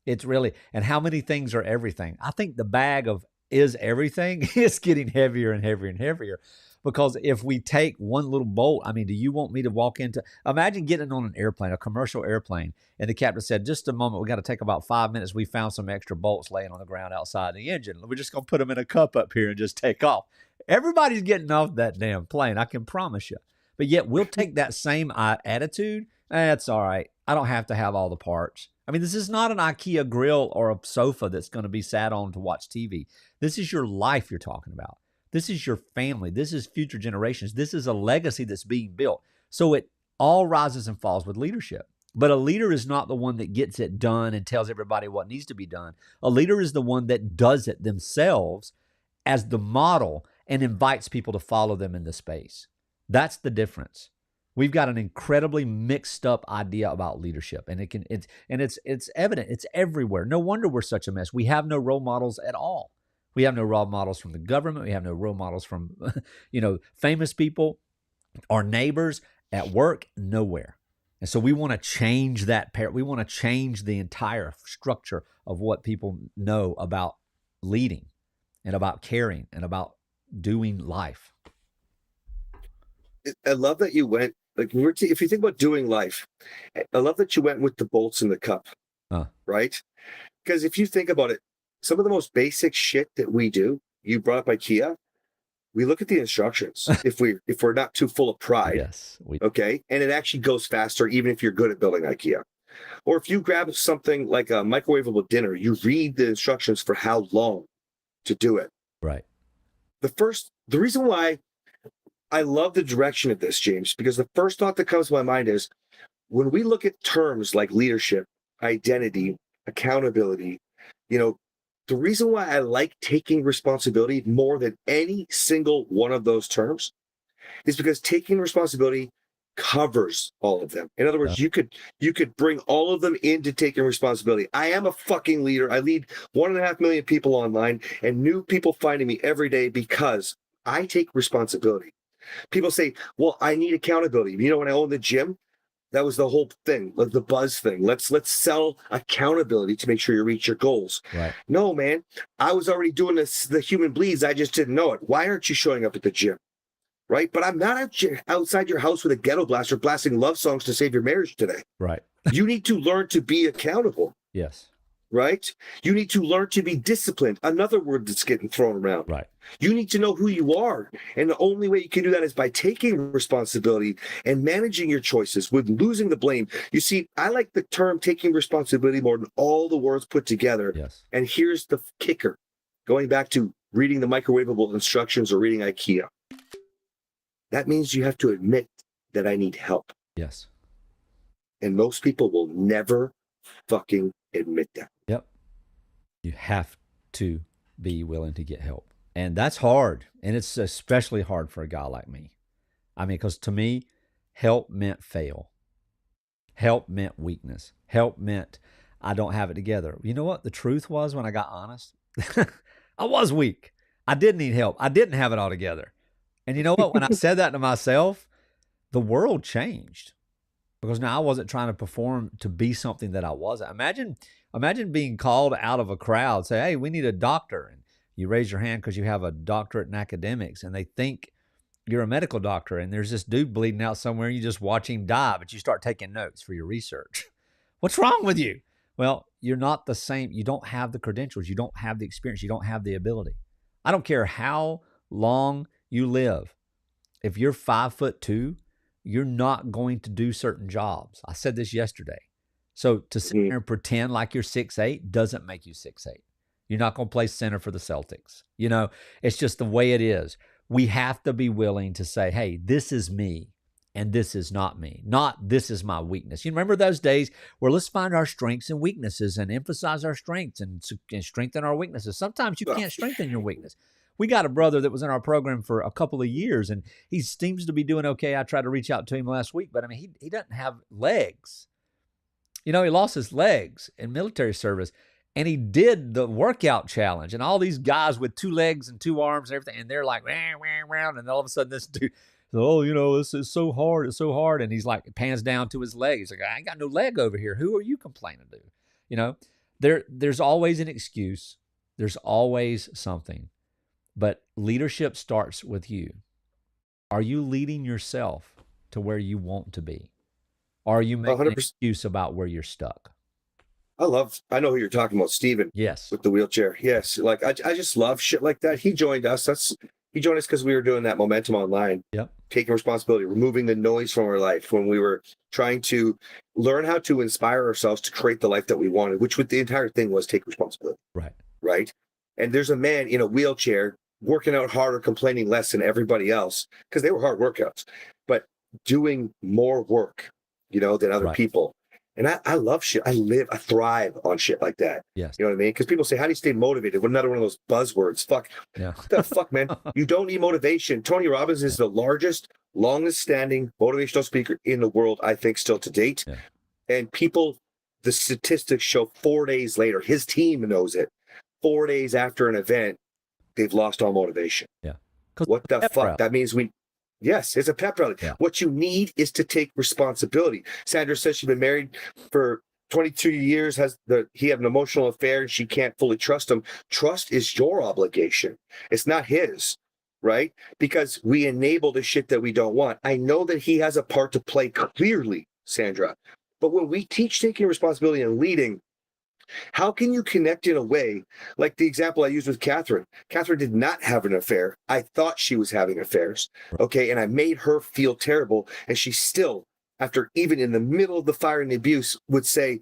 It's really, and how many things are everything? I think the bag of is everything is getting heavier and heavier and heavier, because if we take one little bolt, I mean, do you want me to walk into, imagine getting on an airplane, a commercial airplane, and the captain said, just a moment, we got to take about 5 minutes. We found some extra bolts laying on the ground outside the engine. We're just going to put them in a cup up here and just take off. Everybody's getting off that damn plane, I can promise you. But yet we'll take that same attitude. That's all right. I don't have to have all the parts. I mean, this is not an IKEA grill or a sofa that's going to be sat on to watch TV. This is your life you're talking about. This is your family. This is future generations. This is a legacy that's being built. So it all rises and falls with leadership. But a leader is not the one that gets it done and tells everybody what needs to be done. A leader is the one that does it themselves as the model and invites people to follow them in the space. That's the difference. We've got an incredibly mixed up idea about leadership, and it's evident. It's everywhere. No wonder we're such a mess. We have no role models at all. We have no role models from the government. We have no role models from, famous people, our neighbors, at work, nowhere. And so we want to change that. We want to change the entire structure of what people know about leading and about caring and about doing life. I love that you went, like, if you think about doing life, I love that you went with the bolts in the cup, right? Because if you think about it, some of the most basic shit that we do, you brought up IKEA, we look at the instructions if we're not too full of pride. Yes. Okay. And it actually goes faster, even if you're good at building IKEA. Or if you grab something like a microwavable dinner, you read the instructions for how long to do it. Right. The reason why I love the direction of this, James, because the first thought that comes to my mind is when we look at terms like leadership, identity, accountability, the reason why I like taking responsibility more than any single one of those terms is because taking responsibility covers all of them. In other words, you could bring all of them into taking responsibility. I am a fucking leader. I lead 1.5 million people online and new people finding me every day because I take responsibility. People say, well, I need accountability. When I owned the gym, that was the whole thing, like the buzz thing. Let's sell accountability to make sure you reach your goals. Right. No, man, I was already doing this, the human bleeds. I just didn't know it. Why aren't you showing up at the gym? Right. But I'm not outside your house with a ghetto blaster blasting love songs to save your marriage today. Right. You need to learn to be accountable. Yes. Right. You need to learn to be disciplined. Another word that's getting thrown around. Right. You need to know who you are. And the only way you can do that is by taking responsibility and managing your choices with losing the blame. You see, I like the term taking responsibility more than all the words put together. Yes. And here's the kicker. Going back to reading the microwavable instructions or reading IKEA. That means you have to admit that I need help. Yes. And most people will never fucking admit that. Yep. You have to be willing to get help. And that's hard. And it's especially hard for a guy like me. I mean, because to me, help meant fail. Help meant weakness. Help meant I don't have it together. You know what the truth was when I got honest? I was weak. I did need help. I didn't have it all together. And you know what? When I said that to myself, the world changed because now I wasn't trying to perform to be something that I wasn't. Imagine being called out of a crowd, say, hey, we need a doctor. And you raise your hand because you have a doctorate in academics and they think you're a medical doctor and there's this dude bleeding out somewhere and you just watch him die, but you start taking notes for your research. What's wrong with you? Well, you're not the same. You don't have the credentials. You don't have the experience. You don't have the ability. I don't care how long you live. If you're 5'2", you're not going to do certain jobs. I said this yesterday. So to sit there and pretend like you're 6'8" doesn't make you 6'8". You're not going to play center for the Celtics. You know, it's just the way it is. We have to be willing to say, hey, this is me and this is not me. Not this is my weakness. You remember those days where let's find our strengths and weaknesses and emphasize our strengths and strengthen our weaknesses. Sometimes you can't strengthen your weakness. We got a brother that was in our program for a couple of years, and he seems to be doing okay. I tried to reach out to him last week, but I mean, he doesn't have legs. You know, he lost his legs in military service, and he did the workout challenge, and all these guys with 2 legs and 2 arms and everything, and they're like, wah, wah, wah, and all of a sudden this dude, oh, you know, this is so hard. It's so hard. And he's like, pans down to his leg. He's like, I ain't got no leg over here. Who are you complaining to? You know, there's always an excuse. There's always something. But leadership starts with you. Are you leading yourself to where you want to be? Or are you making 100%. an excuse about where you're stuck? I know who you're talking about, Steven. Yes. With the wheelchair. Yes. Like, I just love shit like that. He joined us. He joined us because we were doing that momentum online. Yep. Taking responsibility, removing the noise from our life when we were trying to learn how to inspire ourselves to create the life that we wanted, which with the entire thing was take responsibility. Right. Right. And there's a man in a wheelchair working out harder, complaining less than everybody else because they were hard workouts, but doing more work, you know, than other people. And I love shit. I thrive on shit like that. Yes. You know what I mean? Because people say, how do you stay motivated? Well, another one of those buzzwords. Fuck. Yeah. What the fuck, man? You don't need motivation. Tony Robbins is the largest, longest standing motivational speaker in the world, I think, still to date. Yeah. And people, the statistics show 4 days later, his team knows it. 4 days after an event, they've lost all motivation. Yeah. What the fuck? That means yes, it's a pep rally. Yeah. What you need is to take responsibility. Sandra says she's been married for 22 years, he had an emotional affair and she can't fully trust him. Trust is your obligation. It's not his, right? Because we enable the shit that we don't want. I know that he has a part to play clearly, Sandra. But when we teach taking responsibility and leading, how can you connect in a way like the example I used with Catherine? Catherine did not have an affair. I thought she was having affairs. Okay. And I made her feel terrible. And she still, after even in the middle of the fire and the abuse, would say,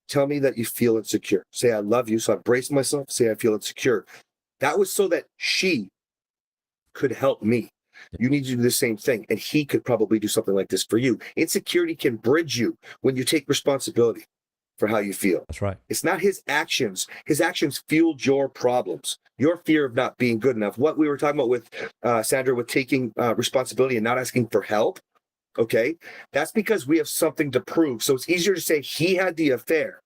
tell me that you feel insecure. Say, I love you. So I braced myself, say, I feel insecure. That was so that she could help me. You need to do the same thing. And he could probably do something like this for you. Insecurity can bridge you when you take responsibility for how you feel. That's right. It's not his actions. His actions fueled your problems, your fear of not being good enough. What we were talking about with Sandra, with taking responsibility and not asking for help. Okay. That's because we have something to prove. So it's easier to say he had the affair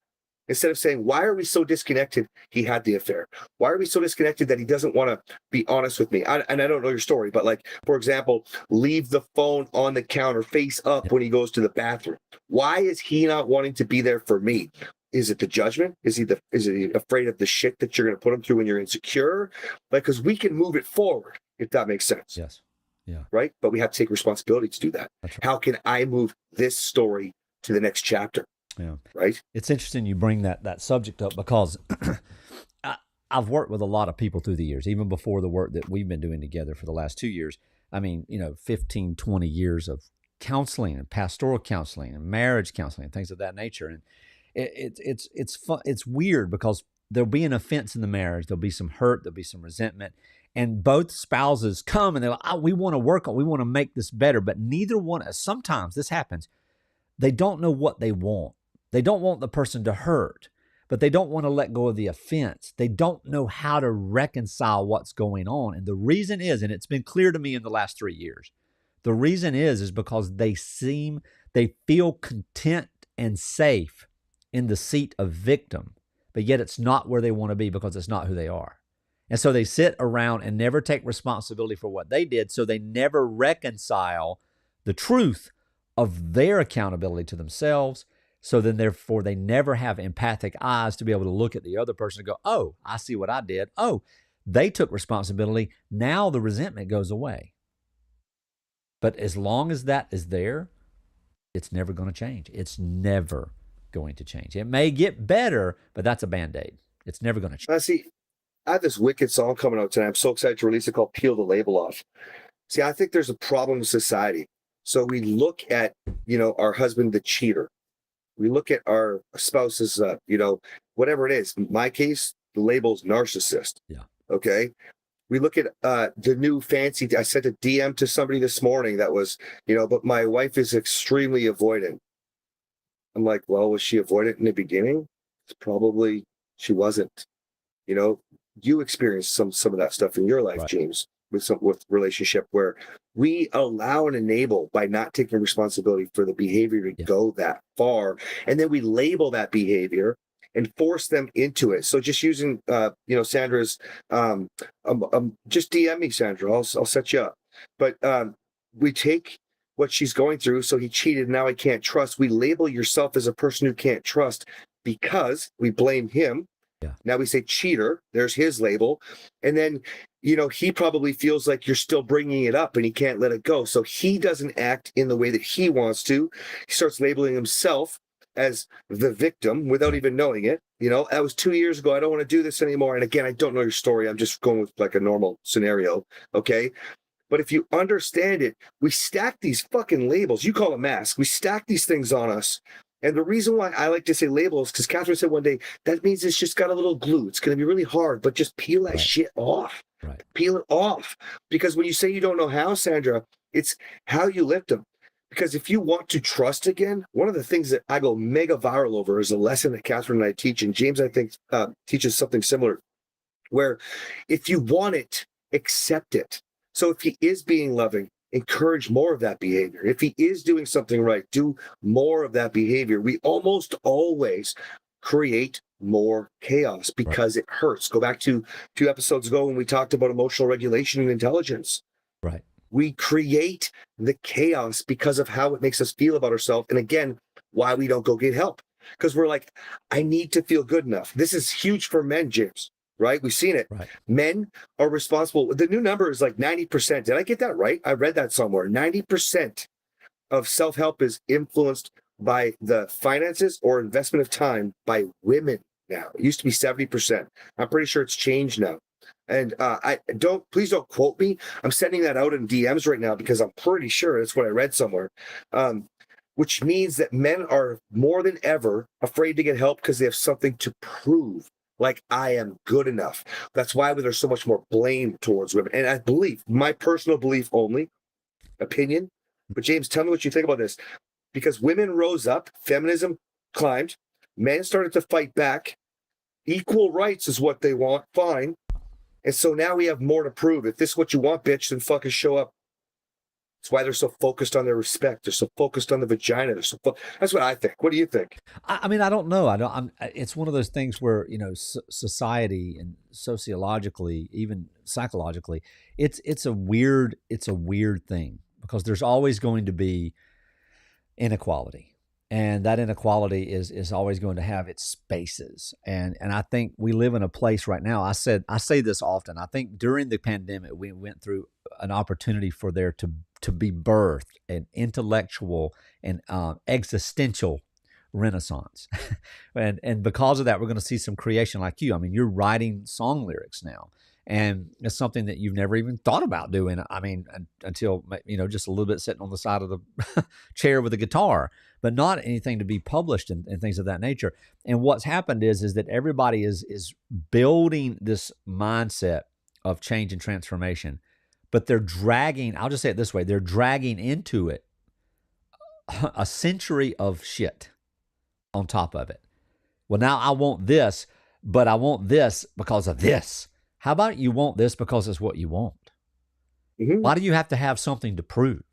instead of saying, why are we so disconnected? He had the affair. Why are we so disconnected that he doesn't want to be honest with me? And I don't know your story, but like, for example, leave the phone on the counter face up when he goes to the bathroom. Why is he not wanting to be there for me? Is it the judgment? Is he afraid of the shit that you're going to put him through when you're insecure? Like, because we can move it forward, if that makes sense. Yes. Yeah. Right. But we have to take responsibility to do that. That's right. How can I move this story to the next chapter? Yeah. Right. It's interesting you bring that subject up because I've worked with a lot of people through the years, even before the work that we've been doing together for the last 2 years. I mean, 15, 20 years of counseling and pastoral counseling and marriage counseling and things of that nature. And it's fun. It's weird because there'll be an offense in the marriage. There'll be some hurt. There'll be some resentment. And both spouses come and they're like, we want to work on, we want to make this better. But neither one, sometimes this happens. They don't know what they want. They don't want the person to hurt, but they don't want to let go of the offense. They don't know how to reconcile what's going on. And the reason is, and it's been clear to me in the last 3 years, the reason is because they feel content and safe in the seat of victim, but yet it's not where they want to be because it's not who they are. And so they sit around and never take responsibility for what they did. So they never reconcile the truth of their accountability to themselves. So then, therefore, they never have empathic eyes to be able to look at the other person and go, oh, I see what I did. Oh, they took responsibility. Now the resentment goes away. But as long as that is there, it's never going to change. It's never going to change. It may get better, but that's a Band-Aid. It's never going to change. See, I have this wicked song coming out tonight. I'm so excited to release it called Peel the Label Off. See, I think there's a problem with society. So we look at, our husband, the cheater. We look at our spouse as, whatever it is. In my case, the label's narcissist. Yeah. Okay. We look at the new fancy. I sent a DM to somebody this morning that was, but my wife is extremely avoidant. I'm like, well, was she avoidant in the beginning? Probably she wasn't. You experienced some of that stuff in your life, right, James, with relationship where we allow and enable by not taking responsibility for the behavior to go that far, and then we label that behavior and force them into it. So just using, Sandra's, just DM me, Sandra. I'll set you up. But we take what she's going through. So he cheated. Now I can't trust. We label yourself as a person who can't trust because we blame him. Yeah. Now we say cheater. There's his label. And then, he probably feels like you're still bringing it up and he can't let it go. So he doesn't act in the way that he wants to. He starts labeling himself as the victim without even knowing it. That was 2 years ago. I don't want to do this anymore. And again, I don't know your story. I'm just going with like a normal scenario. Okay. But if you understand it, we stack these fucking labels. You call it masks. We stack these things on us. And the reason why I like to say labels, because Catherine said one day, that means it's just got a little glue. It's going to be really hard, but just peel that shit off. Right. Peel it off. Because when you say you don't know how, Sandra, it's how you lift them. Because if you want to trust again, one of the things that I go mega viral over is a lesson that Catherine and I teach, and James, I think, teaches something similar, where if you want it, accept it. So if he is being loving, encourage more of that behavior. If he is doing something right, do more of that behavior. We almost always create more chaos because it hurts. Go back to 2 episodes ago when we talked about emotional regulation and intelligence. Right. We create the chaos because of how it makes us feel about ourselves. And again, why we don't go get help. Because we're like, I need to feel good enough. This is huge for men, James. Right? We've seen it. Right. Men are responsible. The new number is like 90%. Did I get that right? I read that somewhere. 90% of self-help is influenced by the finances or investment of time by women now. It used to be 70%. I'm pretty sure it's changed now. And please don't quote me. I'm sending that out in DMs right now because I'm pretty sure that's what I read somewhere. Which means that men are more than ever afraid to get help because they have something to prove. Like, I am good enough. That's why there's so much more blame towards women. And I believe, my personal belief only, opinion, but James, tell me what you think about this. Because women rose up, feminism climbed, men started to fight back. Equal rights is what they want, fine. And so now we have more to prove. If this is what you want, bitch, then fucking show up. That's why they're so focused on their respect. They're so focused on the vagina. That's what I think. What do you think? I mean, I don't know. It's one of those things where, society and sociologically, even psychologically, it's a weird thing because there's always going to be inequality. And that inequality is always going to have its spaces. And I think we live in a place right now. I say this often. I think during the pandemic, we went through an opportunity for there to be birthed an intellectual and existential renaissance. and because of that, we're going to see some creation like you. I mean, you're writing song lyrics now. And it's something that you've never even thought about doing. I mean, until, just a little bit sitting on the side of the chair with a guitar, but not anything to be published and things of that nature. And what's happened is that everybody is building this mindset of change and transformation, but they're dragging, I'll just say it this way, they're dragging into it a century of shit on top of it. Well, now I want this, but I want this because of this. How about you want this because it's what you want? Mm-hmm. Why do you have to have something to prove?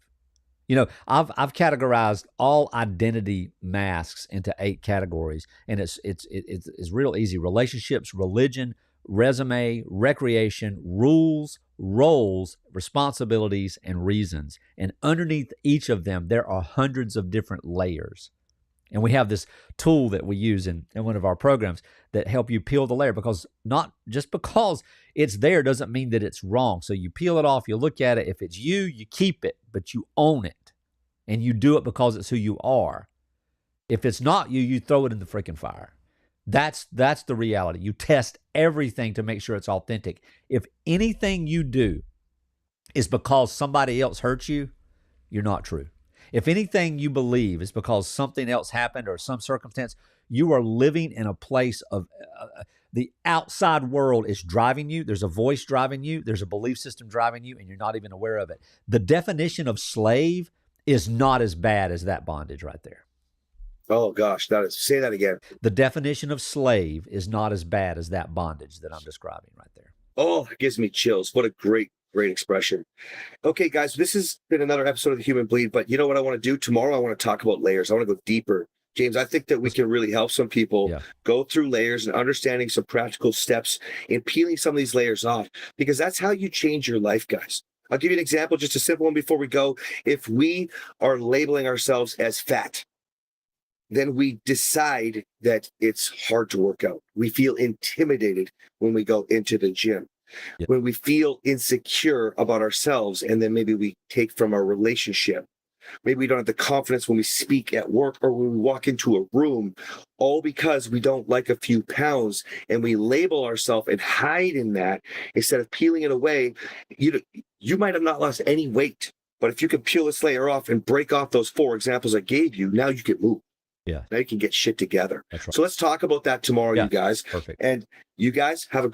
You know, I've categorized all identity masks into 8 categories, and it's real easy: relationships, religion, resume, recreation, rules, roles, responsibilities, and reasons. And underneath each of them, there are hundreds of different layers. And we have this tool that we use in one of our programs that help you peel the layer, because not just because it's there doesn't mean that it's wrong. So you peel it off, you look at it. If it's you, you keep it, but you own it and you do it because it's who you are. If it's not you, you throw it in the freaking fire. That's the reality. You test everything to make sure it's authentic. If anything you do is because somebody else hurt you, you're not true. If anything you believe is because something else happened or some circumstance, you are living in a place of the outside world is driving you. There's a voice driving you. There's a belief system driving you, and you're not even aware of it. The definition of slave is not as bad as that bondage right there. Oh gosh, say that again. The definition of slave is not as bad as that bondage that I'm describing right there. Oh, it gives me chills. What a great expression. Okay, guys, this has been another episode of The Human Bleed, but you know what I want to do? Tomorrow I want to talk about layers. I want to go deeper. James, I think that we can really help some people go through layers and understanding some practical steps in peeling some of these layers off, because that's how you change your life, guys. I'll give you an example, just a simple one before we go. If we are labeling ourselves as fat, then we decide that it's hard to work out. We feel intimidated when we go into the gym. Yep. When we feel insecure about ourselves, and then maybe we take from our relationship. Maybe we don't have the confidence when we speak at work or when we walk into a room, all because we don't like a few pounds, and we label ourselves and hide in that instead of peeling it away. You might have not lost any weight, but if you can peel this layer off and break off those 4 examples I gave you, now you can move. Yeah. Now you can get shit together. That's right. So let's talk about that tomorrow, you guys. Perfect. And you guys have a